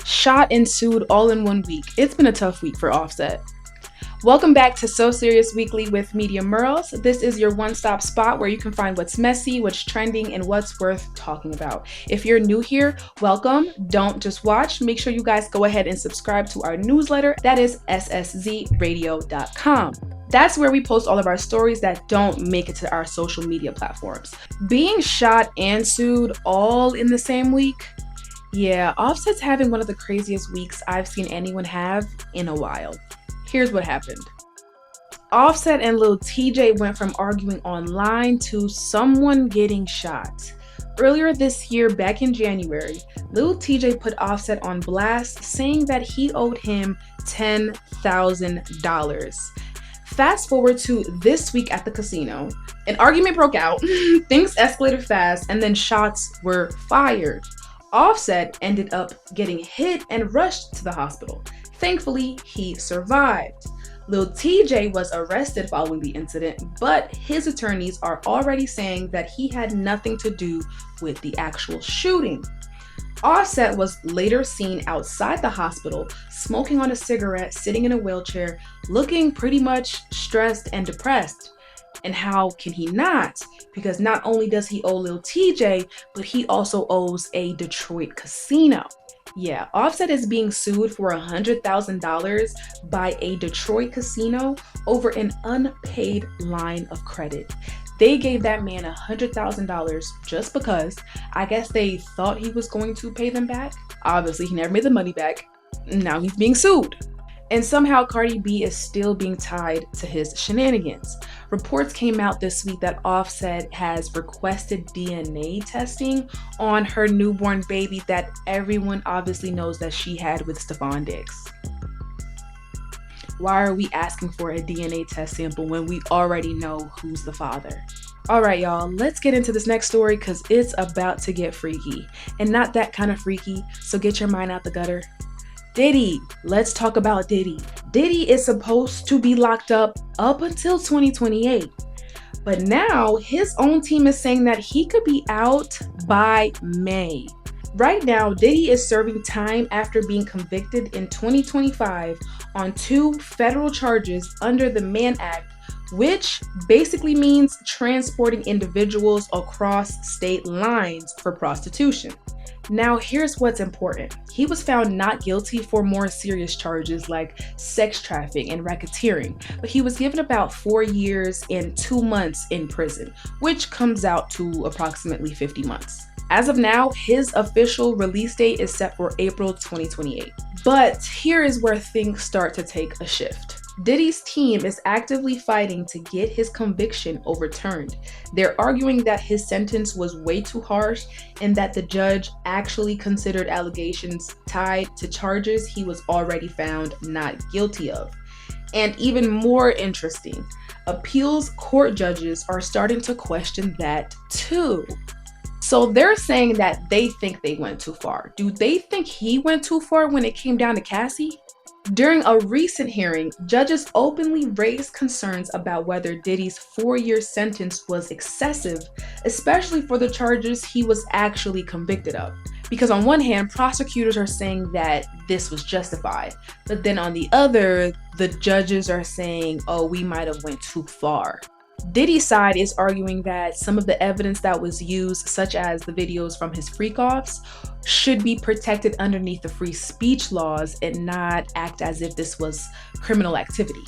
Shot and sued all in 1 week. It's been a tough week for Offset. Welcome back to So Serious Weekly with Media muurlz. This is your one-stop spot where you can find what's messy, what's trending, and what's worth talking about. If you're new here, welcome. Don't just watch. Make sure you guys go ahead and subscribe to our newsletter. That is sszradio.com. That's where we post all of our stories that don't make it to our social media platforms. Being shot and sued all in the same week? Yeah, Offset's having one of the craziest weeks I've seen anyone have in a while. Here's what happened. Offset and Lil TJay went from arguing online to someone getting shot. Earlier this year, back in January, Lil TJay put Offset on blast, saying that he owed him $10,000. Fast forward to this week at the casino. An argument broke out, things escalated fast, and then shots were fired. Offset ended up getting hit and rushed to the hospital. Thankfully, he survived. Lil TJay was arrested following the incident, but his attorneys are already saying that he had nothing to do with the actual shooting. Offset was later seen outside the hospital, smoking on a cigarette, sitting in a wheelchair, looking pretty much stressed and depressed. And how can he not? Because not only does he owe Lil TJay, but he also owes a Detroit casino. Yeah, Offset is being sued for $100,000 by a Detroit casino over an unpaid line of credit. They gave that man $100,000 just because I guess they thought he was going to pay them back. Obviously, he never made the money back. Now he's being sued. And somehow Cardi B is still being tied to his shenanigans. Reports came out this week that Offset has requested DNA testing on her newborn baby that everyone obviously knows that she had with Stephon Diggs. Why are we asking for a DNA test sample when we already know who's the father? All right, y'all, let's get into this next story because it's about to get freaky. And not that kind of freaky, so get your mind out the gutter. Diddy. Let's talk about Diddy. Diddy is supposed to be locked up until 2028. But now his own team is saying that he could be out by May. Right now, Diddy is serving time after being convicted in 2025 on 2 federal charges under the Mann Act, which basically means transporting individuals across state lines for prostitution. Now, here's what's important. He was found not guilty for more serious charges like sex trafficking and racketeering, but he was given about 4 years and 2 months in prison, which comes out to approximately 50 months. As of now, his official release date is set for April 2028. But here is where things start to take a shift. Diddy's team is actively fighting to get his conviction overturned. They're arguing that his sentence was way too harsh and that the judge actually considered allegations tied to charges he was already found not guilty of. And even more interesting, appeals court judges are starting to question that too. So they're saying that they think they went too far. Do they think he went too far when it came down to Cassie? During a recent hearing, judges openly raised concerns about whether Diddy's 4-year sentence was excessive, especially for the charges he was actually convicted of. Because on one hand, prosecutors are saying that this was justified, but then on the other, the judges are saying, oh, we might have went too far. Diddy's side is arguing that some of the evidence that was used, such as the videos from his freak-offs, should be protected underneath the free speech laws and not act as if this was criminal activity.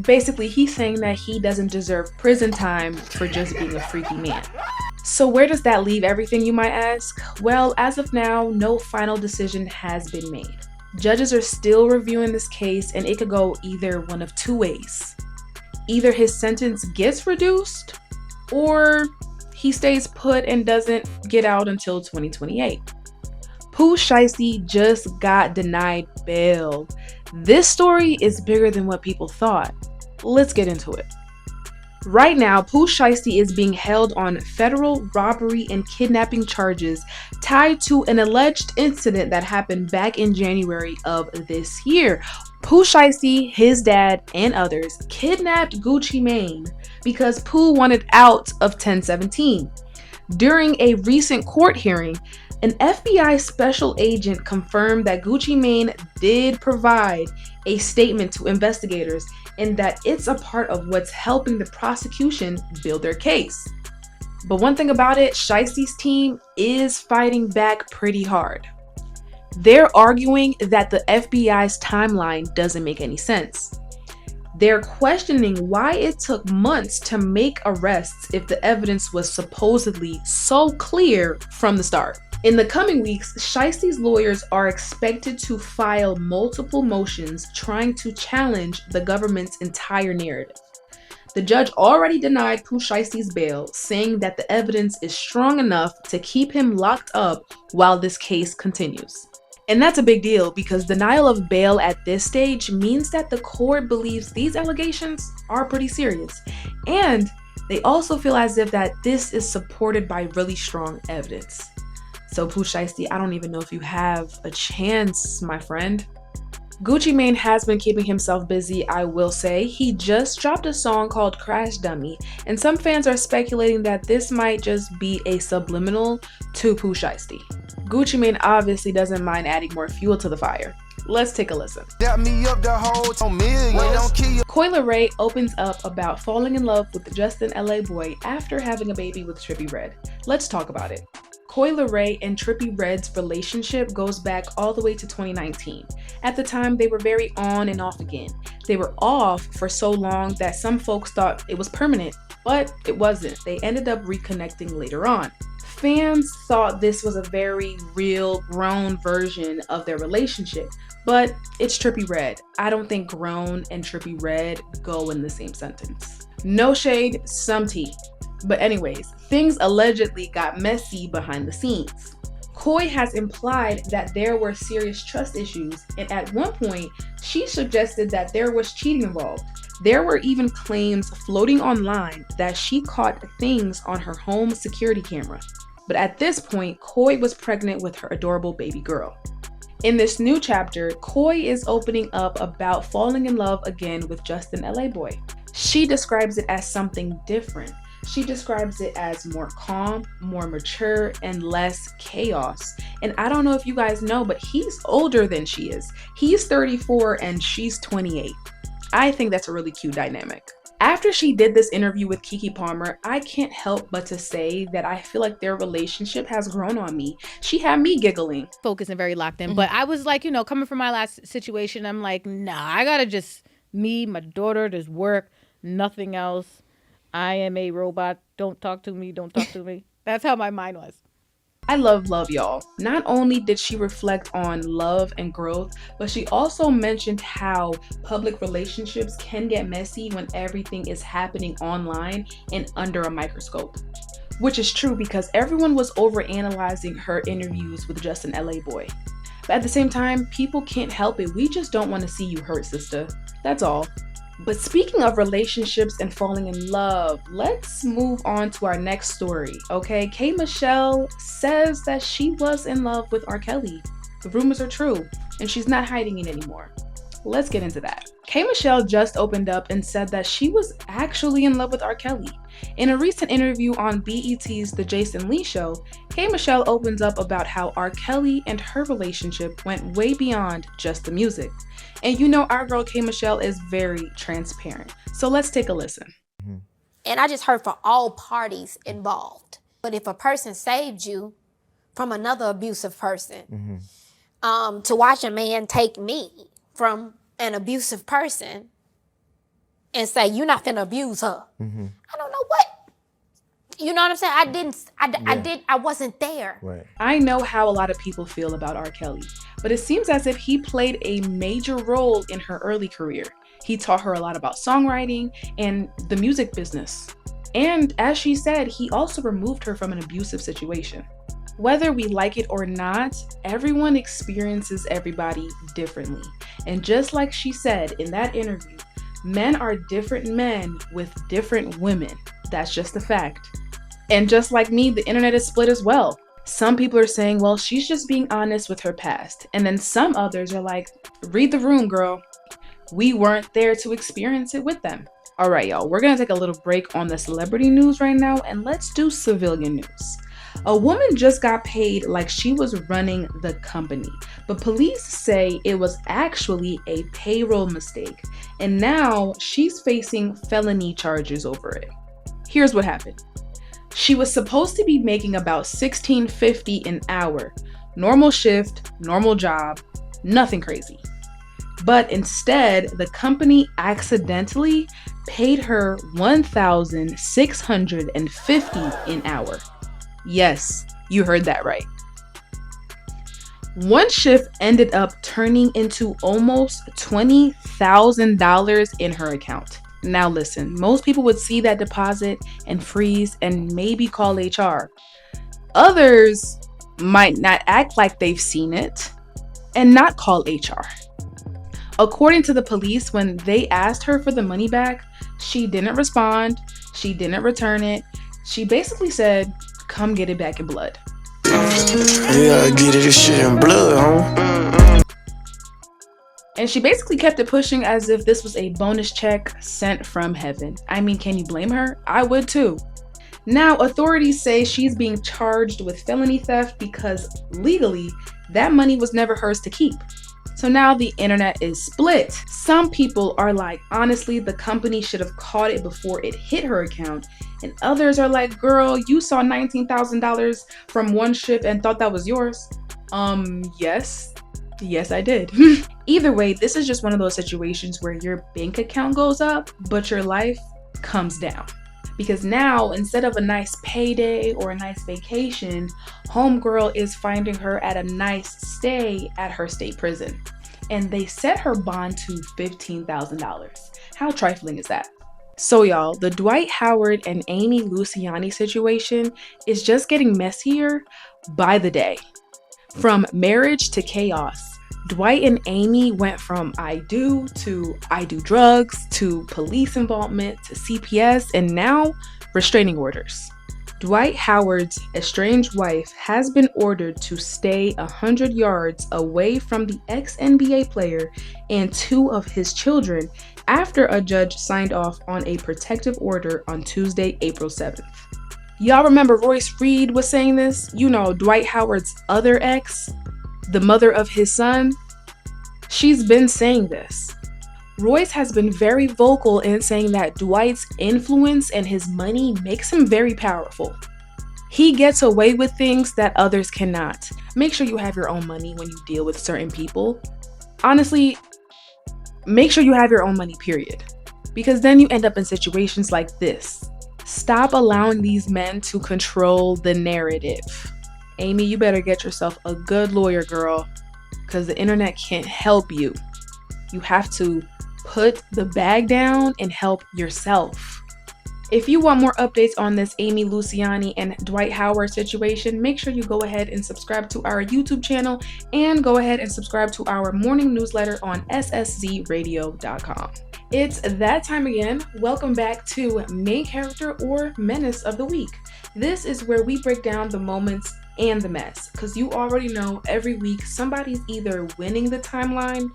Basically, he's saying that he doesn't deserve prison time for just being a freaky man. So where does that leave everything, you might ask? Well, as of now, no final decision has been made. Judges are still reviewing this case, and it could go either one of 2 ways. Either his sentence gets reduced, or he stays put and doesn't get out until 2028. Pooh Shiesty just got denied bail. This story is bigger than what people thought. Let's get into it. Right now, Pooh Shiesty is being held on federal robbery and kidnapping charges tied to an alleged incident that happened back in January of this year. Pooh Shiesty, his dad, and others kidnapped Gucci Mane because Pooh wanted out of 1017. During a recent court hearing, An FBI special agent confirmed that Gucci Mane did provide a statement to investigators and that it's a part of what's helping the prosecution build their case. But one thing about it, Shiesty's team is fighting back pretty hard. They're arguing that the FBI's timeline doesn't make any sense. They're questioning why it took months to make arrests if the evidence was supposedly so clear from the start. In the coming weeks, Shiesty's lawyers are expected to file multiple motions trying to challenge the government's entire narrative. The judge already denied Pooh Shiesty's bail, saying that the evidence is strong enough to keep him locked up while this case continues. And that's a big deal because denial of bail at this stage means that the court believes these allegations are pretty serious. And they also feel as if that this is supported by really strong evidence. So Pooh Shiesty, I don't even know if you have a chance, my friend. Gucci Mane has been keeping himself busy, I will say. He just dropped a song called Crash Dummy, and some fans are speculating that this might just be a subliminal to Pooh Shiesty. Gucci Mane obviously doesn't mind adding more fuel to the fire. Let's take a listen. Coi Leray opens up about falling in love with Justin Laboy after having a baby with Trippie Redd. Let's talk about it. Coi Leray and Trippie Redd's relationship goes back all the way to 2019. At the time, they were very on and off again. They were off for so long that some folks thought it was permanent, but it wasn't. They ended up reconnecting later on. Fans thought this was a very real, grown version of their relationship, but it's Trippie Redd. I don't think grown and Trippie Redd go in the same sentence. No shade, some tea. But anyways, things allegedly got messy behind the scenes. Coi has implied that there were serious trust issues, and at one point, she suggested that there was cheating involved. There were even claims floating online that she caught things on her home security camera. But at this point, Coi was pregnant with her adorable baby girl. In this new chapter, Coi is opening up about falling in love again with Justin Laboy. She describes it as something different. She describes it as more calm, more mature, and less chaos. And I don't know if you guys know, but he's older than she is. He's 34 and she's 28. I think that's a really cute dynamic. After she did this interview with Keke Palmer, I can't help but to say that I feel like their relationship has grown on me. She had me giggling. Focused and very locked in. But I was like, coming from my last situation, I'm like, nah, I gotta just, me, my daughter, this work, nothing else. I am a robot. Don't talk to me. Don't talk to me. That's how my mind was. I love y'all. Not only did she reflect on love and growth, but she also mentioned how public relationships can get messy when everything is happening online and under a microscope. Which is true because everyone was overanalyzing her interviews with Justin Laboy. But at the same time, people can't help it. We just don't want to see you hurt, sister. That's all. But speaking of relationships and falling in love, let's move on to our next story, okay? K. Michelle says that she was in love with R. Kelly. The rumors are true, and she's not hiding it anymore. Let's get into that. K. Michelle just opened up and said that she was actually in love with R. Kelly. In a recent interview on BET's The Jason Lee Show, K. Michelle opens up about how R. Kelly and her relationship went way beyond just the music. And our girl K. Michelle is very transparent. So let's take a listen. And I just heard for all parties involved. But if a person saved you from another abusive person, to watch a man take me from an abusive person and say, you're not finna abuse her. I don't know what. You know what I'm saying? I wasn't there. Right. I know how a lot of people feel about R. Kelly, but it seems as if he played a major role in her early career. He taught her a lot about songwriting and the music business. And as she said, he also removed her from an abusive situation. Whether we like it or not, everyone experiences everybody differently. And just like she said in that interview, men are different men with different women. That's just a fact. And just like me, the internet is split as well. Some people are saying, well, she's just being honest with her past. And then some others are like, read the room, girl. We weren't there to experience it with them. All right, y'all, we're going to take a little break on the celebrity news right now, and let's do civilian news. A woman just got paid like she was running the company, but police say it was actually a payroll mistake, and now she's facing felony charges over it. Here's what happened. She was supposed to be making about $16.50 an hour, normal shift, normal job, nothing crazy. But instead, the company accidentally paid her $1,650 an hour. Yes, you heard that right. One shift ended up turning into almost $20,000 in her account. Now listen, most people would see that deposit and freeze and maybe call HR. Others might not act like they've seen it and not call HR. According to the police, when they asked her for the money back, she didn't respond, she didn't return it. She basically said, "Come get it back in blood." Yeah, get it, this shit in blood, huh? And she basically kept it pushing as if this was a bonus check sent from heaven. I mean, can you blame her? I would too. Now, authorities say she's being charged with felony theft because legally, that money was never hers to keep. So now the internet is split. Some people are like, honestly, the company should have caught it before it hit her account. And others are like, girl, you saw $19,000 from one ship and thought that was yours. Yes, I did. Either way, this is just one of those situations where your bank account goes up, but your life comes down. Because now, instead of a nice payday or a nice vacation, homegirl is finding her at a nice stay at her state prison. And they set her bond to $15,000. How trifling is that? So y'all, the Dwight Howard and Amy Luciani situation is just getting messier by the day. From marriage to chaos, Dwight and Amy went from I do to I do drugs to police involvement to CPS and now restraining orders. Dwight Howard's estranged wife has been ordered to stay 100 yards away from the ex-NBA player and two of his children after a judge signed off on a protective order on Tuesday, April 7th. Y'all remember Royce Reed was saying this? You know, Dwight Howard's other ex, the mother of his son. She's been saying this. Royce has been very vocal in saying that Dwight's influence and his money makes him very powerful. He gets away with things that others cannot. Make sure you have your own money when you deal with certain people. Honestly, make sure you have your own money, period. Because then you end up in situations like this. Stop allowing these men to control the narrative. Amy, you better get yourself a good lawyer, girl, because the internet can't help you. You have to put the bag down and help yourself. If you want more updates on this Amy Luciani and Dwight Howard situation, make sure you go ahead and subscribe to our YouTube channel and go ahead and subscribe to our morning newsletter on sszradio.com. It's that time again. Welcome back to Main Character or Menace of the Week. This is where we break down the moments and the mess, because you already know every week somebody's either winning the timeline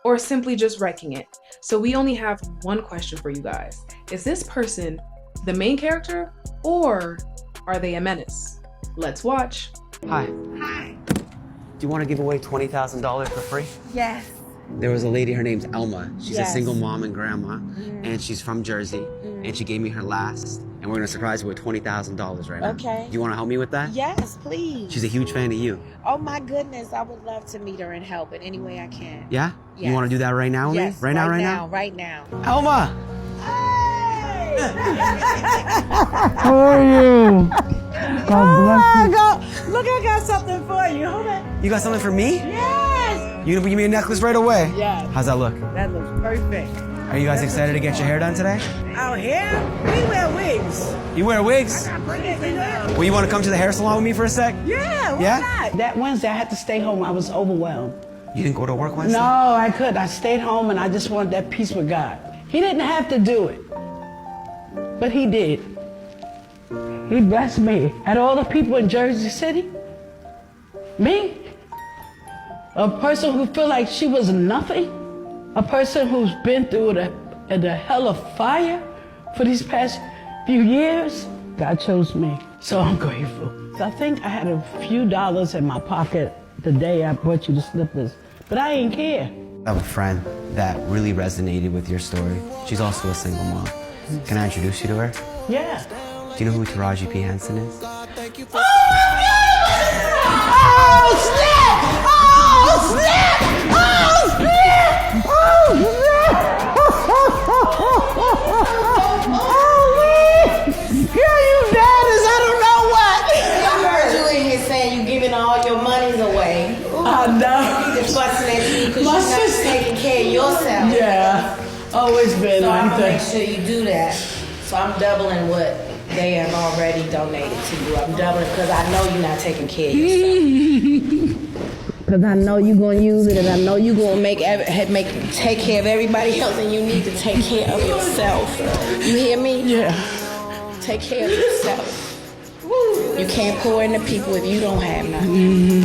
or simply just wrecking it. So we only have one question for you guys. Is this person the main character or are they a menace? Let's watch. Hi. Hi. Do you want to give away $20,000 for free? Yes. There was a lady, her name's Elma. She's Yes. a single mom and grandma, and she's from Jersey, and she gave me her last, and we're gonna surprise her with $20,000 right now. Okay. Do you want to help me with that? Yes, please. She's a huge fan of you. Oh my goodness, I would love to meet her and help in any way I can. Yeah? Yes. You want to do that right now with Yes, me? Right now? Right now. Elma! Hey! How are you? God bless you. Look, I got something for you. Hold on. You got something for me? Yes! You gonna give me a necklace right away? Yes. How's that look? That looks perfect. Are you guys excited to get your hair done today? Out here, we wear wigs. You wear wigs? Well, you want to come to the hair salon with me for a sec? Yeah, why Yeah? not? That Wednesday, I had to stay home. I was overwhelmed. You didn't go to work Wednesday? No, I couldn't. I stayed home and I just wanted that peace with God. He didn't have to do it, but he did. He blessed me. Out of all the people in Jersey City, me, a person who feel like she was nothing, a person who's been through the hell of fire for these past few years, God chose me, so I'm grateful. So I think I had a few dollars in my pocket the day I brought you the slippers, but I ain't care. I have a friend that really resonated with your story. She's also a single mom. Can I introduce you to her? Yeah. Do you know who Taraji P Henson is? Oh, snap! Oh, snap! Oh, snap! Oh, snap! Girl, you bad as I don't know what. I heard you in here saying you giving all your monies away. I know. You just busting at you because you're not taking care of yourself. Yeah, always been So I'm like gonna make that. sure you do that. So I'm doubling what they have already donated to you. I'm doubling because I know you're not taking care of yourself. Because I know you're going to use it, and I know you're going to take care of everybody else, and you need to take care of yourself. You hear me? Yeah. Take care of yourself. You can't pour into people if you don't have nothing.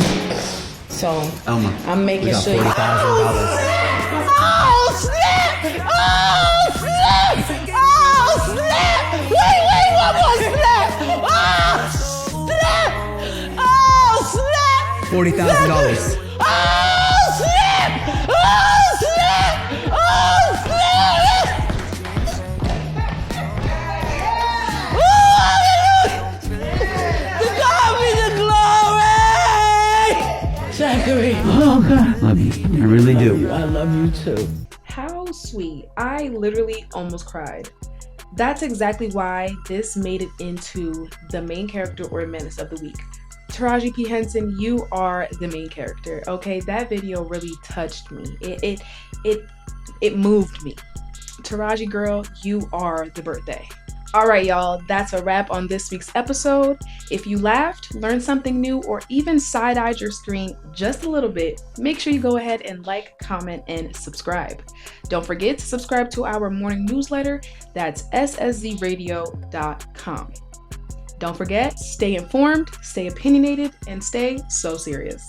So Elma, I'm making we got sure. $40,000. Oh, snap! Oh, snap! Oh, snap! Wait, one more snap! Oh, snap! Oh, snap! $40,000. Oh, snap! Oh, snap! Oh, snap! Oh, hallelujah! To God be the glory! Zachary, oh, God. Love you. I really do. I love you too. How sweet. I literally almost cried. That's exactly why this made it into the main character or menace of the week. Taraji P Henson, you are the main character. Okay, that video really touched me. It moved me. Taraji girl, you are the birthday. All right, y'all, that's a wrap on this week's episode. If you laughed, learned something new, or even side-eyed your screen just a little bit, make sure you go ahead and like, comment, and subscribe. Don't forget to subscribe to our morning newsletter. That's sszradio.com. Don't forget, stay informed, stay opinionated, and stay so serious.